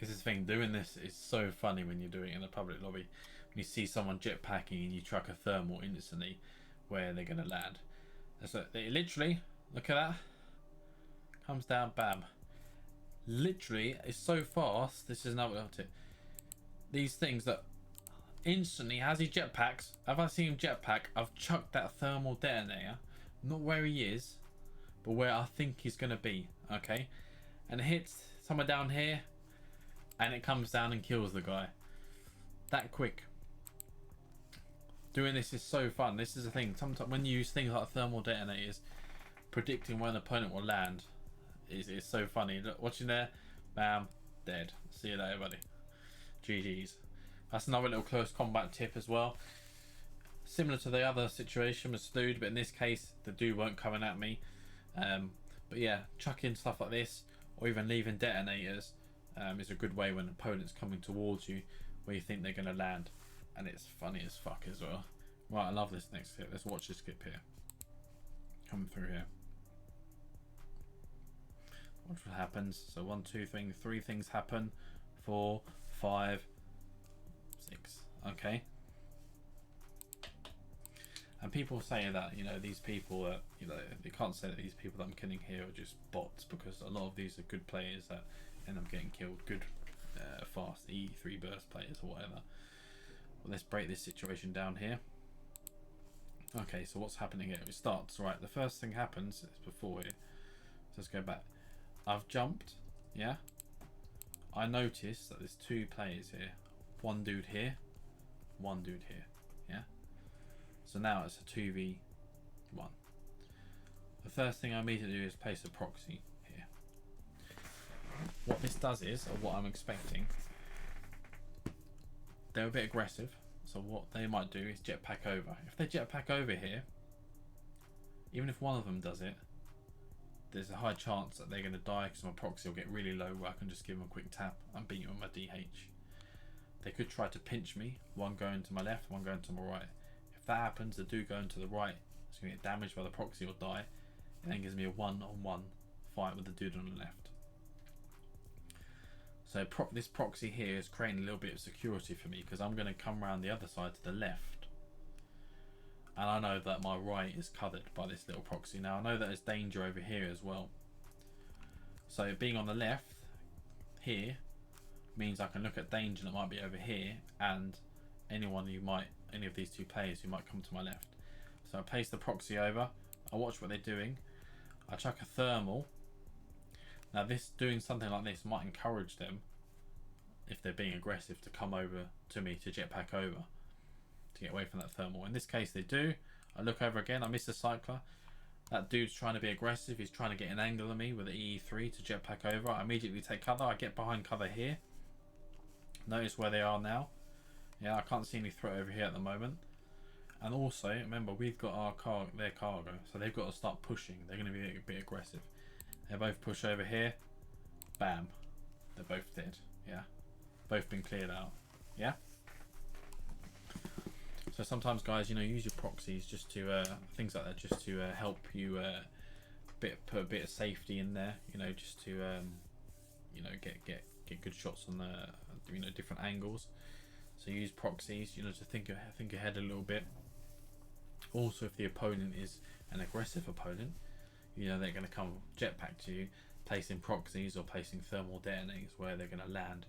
This is the thing, doing this is so funny when you're doing it in a public lobby. When you see someone jetpacking and you chuck a thermal instantly where they're going to land. And so it literally, look at that. Comes down, bam. Literally, it's so fast. This is another tip. These things that instantly, as he jetpacks, if I see him jetpack, I've chucked that thermal detonator. Not where he is, but where I think he's going to be. Okay? And it hits somewhere down here. And it comes down and kills the guy. That quick. Doing this is so fun. This is the thing. Sometimes when you use things like thermal detonators, predicting where an opponent will land is so funny. Look, watching there, bam, dead. See you later, buddy. GG's. That's another little close combat tip as well. Similar to the other situation with Slude, but in this case, the dude weren't coming at me. But yeah, chucking stuff like this, or even leaving detonators, is a good way when opponents coming towards you where you think they're going to land, and it's funny as fuck as well. Right, I love this next clip. Let's watch this clip here. Coming through here. Watch what happens. So 1, 2, 3 things happen. 4, 5, 6. Okay. And people say that, you know, these people that, you know, they can't say that these people that I'm killing here are just bots, because a lot of these are good players that end up getting killed. Good, fast E3 burst players or whatever. Well, let's break this situation down here. Okay, so what's happening here? It starts, right, the first thing happens is before here. So let's go back. I've jumped, yeah? I noticed that there's 2 players here. One dude here, one dude here, yeah? So now it's a 2v1. The first thing I immediately do is place a proxy here. What this does is, or what I'm expecting, they're a bit aggressive. So what they might do is jetpack over. If they jetpack over here, even if one of them does it, there's a high chance that they're going to die because my proxy will get really low where I can just give them a quick tap and beat them with my DH. They could try to pinch me, one going to my left, one going to my right. If that happens, the dude going to the right is going to get damaged by the proxy or die. It then gives me a one-on-one fight with the dude on the left. So this proxy here is creating a little bit of security for me, because I'm going to come around the other side to the left. And I know that my right is covered by this little proxy. Now I know that there's danger over here as well. So being on the left here means I can look at danger that might be over here, and any of these 2 players who might come to my left. So I place the proxy over, I watch what they're doing, I chuck a thermal. Now this, doing something like this might encourage them, if they're being aggressive, to come over to me, to jetpack over, to get away from that thermal. In this case they do. I look over again, I miss the cycler. That dude's trying to be aggressive, he's trying to get an angle on me with the EE3 to jetpack over. I immediately take cover, I get behind cover here. Notice where they are now. Yeah, I can't see any threat over here at the moment. And also, remember, we've got their cargo, so they've got to start pushing. They're going to be a bit aggressive. They both push over here. Bam. They're both dead. Yeah. Both been cleared out. Yeah. So sometimes, guys, you know, use your proxies just to things like that, just to help you put a bit of safety in there. You know, just to you know, get good shots on the, you know, different angles. So use proxies, you know, to think ahead a little bit. Also, if the opponent is an aggressive opponent, you know, they're going to come jetpack to you. Placing proxies or placing thermal detonators where they're going to land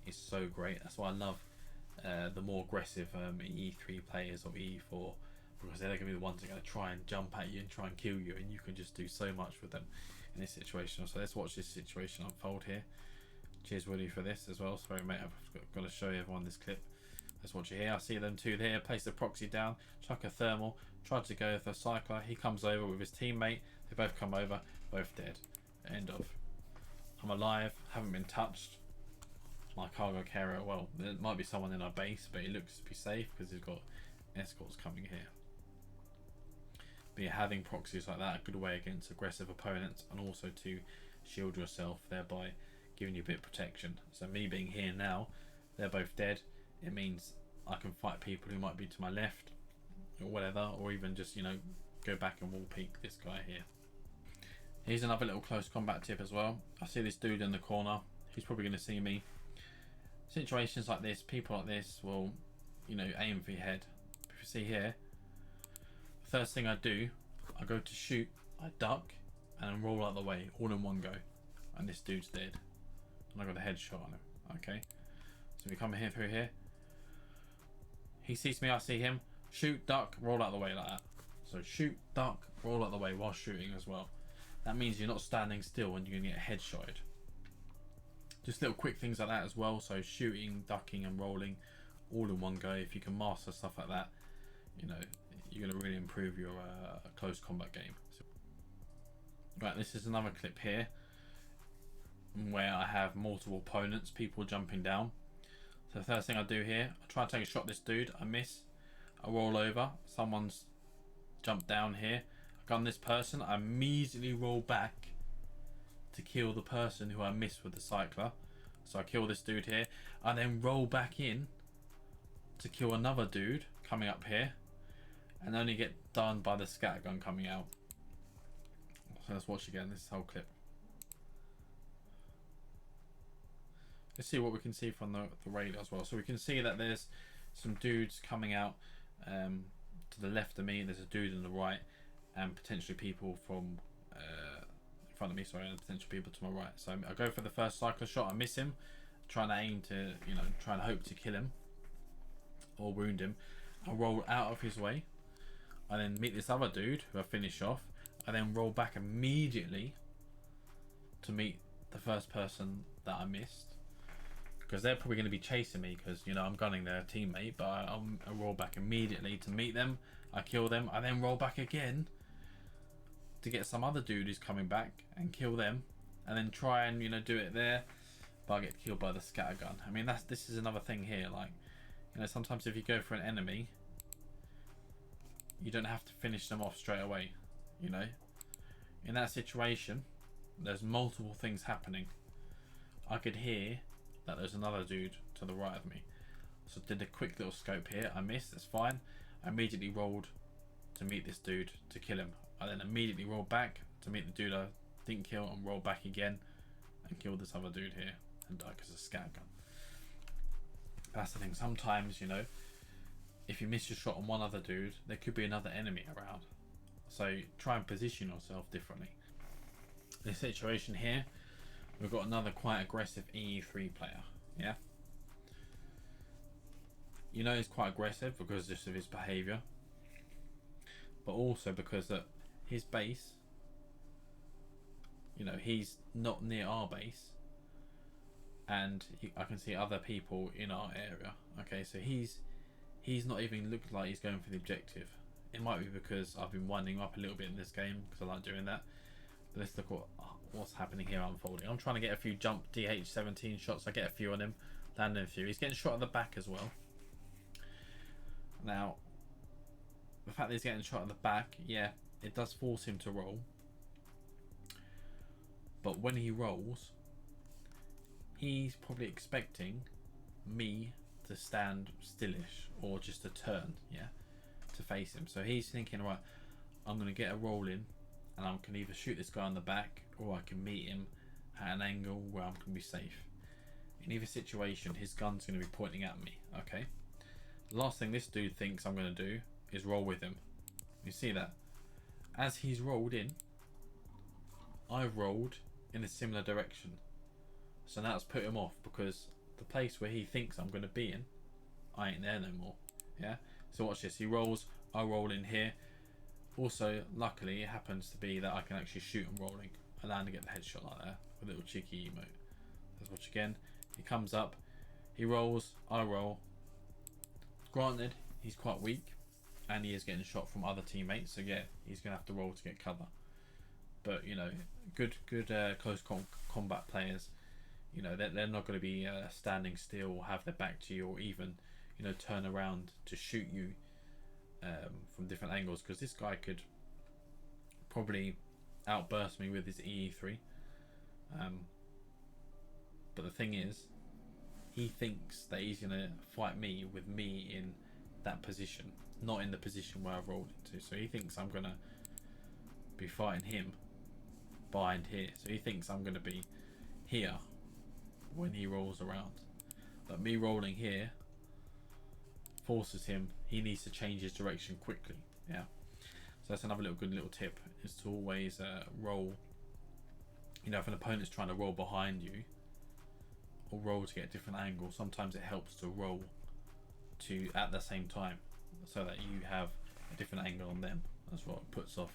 is so great. That's why I love the more aggressive E3 players or E4, because they're going to be the ones that are going to try and jump at you and try and kill you, and you can just do so much with them in this situation. So let's watch this situation unfold here. Cheers, Woody, for this as well. Sorry, mate, I've got to show everyone this clip. Let's watch it here. I see them 2 there. Place the proxy down, chuck a thermal, tried to go for a cycler. He comes over with his teammate. They both come over, both dead. End of. I'm alive, haven't been touched. My cargo carrier, well, there might be someone in our base, but he looks to be safe because he's got escorts coming here. But yeah, having proxies like that, a good way against aggressive opponents, and also to shield yourself, thereby giving you a bit of protection. So me being here now, they're both dead. It means I can fight people who might be to my left or whatever, or even just, you know, go back and wall peek this guy here. Here's another little close combat tip as well. I see this dude in the corner. He's probably going to see me. situations like this, people like this will, you know, aim for your head. If you see here, first thing I do, I go to shoot, I duck, and roll out the way, all in one go. And this dude's dead. And I got a headshot on him. Okay. So we come here through here. He sees me, I see him. Shoot, duck, roll out the way like that. So shoot, duck, roll out the way while shooting as well. That means you're not standing still and you're gonna get headshotted. Just little quick things like that as well. So shooting, ducking, and rolling, all in one go. If you can master stuff like that, you know, you're gonna really improve your close combat game. So, right, this is another clip here where I have multiple opponents, people jumping down. So the first thing I do here, I try to take a shot at this dude, I miss, I roll over, someone's jumped down here, I gun this person, I immediately roll back to kill the person who I missed with the cycler. So I kill this dude here, I then roll back in to kill another dude coming up here, and only get done by the scattergun coming out. So let's watch again this whole clip. Let's see what we can see from the radar as well. So we can see that there's some dudes coming out to the left of me. There's a dude on the right, and potentially people from in front of me. Sorry, and potential people to my right. So I go for the first cycler shot. I miss him, trying to aim to, you know, trying to hope to kill him or wound him. I roll out of his way. I then meet this other dude who I finish off. I then roll back immediately to meet the first person that I missed, because they're probably going to be chasing me because, you know, I'm gunning their teammate. But I roll back immediately to meet them. I kill them. I then roll back again to get some other dude who's coming back and kill them, and then try and, you know, do it there, but I get killed by the scattergun. I mean, this is another thing here. Like, you know, sometimes if you go for an enemy, you don't have to finish them off straight away. You know, in that situation, there's multiple things happening. I could hear that there's another dude to the right of me, so did a quick little scope here. I missed, that's fine. I immediately rolled to meet this dude to kill him. I then immediately rolled back to meet the dude I didn't kill, and roll back again and kill this other dude here and die because of scattergun. That's the thing, sometimes, you know, if you miss your shot on one other dude, there could be another enemy around. So try and position yourself differently. This situation here, we've got another quite aggressive E3 player. Yeah, you know, he's quite aggressive because just of his behaviour, but also because that his base, you know, he's not near our base, and I can see other people in our area. Okay, so he's not even looking like he's going for the objective. It might be because I've been winding up a little bit in this game because I like doing that. But let's look at what's happening here unfolding. I'm trying to get a few jump DH-17 shots. I get a few on him, landing a few. He's getting shot at the back as well. Now, the fact that he's getting shot at the back, yeah, it does force him to roll. But when he rolls, he's probably expecting me to stand stillish or just to turn, yeah, to face him. So he's thinking, right, I'm going to get a roll in, and I can either shoot this guy on the back, or I can meet him at an angle where I'm going to be safe. In either situation, his gun's going to be pointing at me. Okay, the last thing this dude thinks I'm going to do is roll with him. You see that? As he's rolled in, I've rolled in a similar direction. So now it's put him off, because the place where he thinks I'm going to be in, I ain't there no more. Yeah. So watch this. He rolls. I roll in here. Also, luckily, it happens to be that I can actually shoot him rolling. I land and get the headshot like that with a little cheeky emote. Let's watch again. He comes up. He rolls. I roll. Granted, he's quite weak, and he is getting shot from other teammates. So yeah, he's gonna have to roll to get cover. But you know, good close combat players, you know, they're not going to be standing still or have their back to you, or even, you know, turn around to shoot you from different angles, because this guy could probably outburst me with his EE3. But the thing is, he thinks that he's going to fight me with me in that position, not in the position where I've rolled into. So he thinks I'm going to be fighting him behind here. So he thinks I'm going to be here when he rolls around. But me rolling here forces him. He needs to change his direction quickly. Yeah. So that's another good little tip, is to always roll. You know, if an opponent's trying to roll behind you or roll to get a different angle, sometimes it helps to roll to at the same time, so that you have a different angle on them. That's what puts off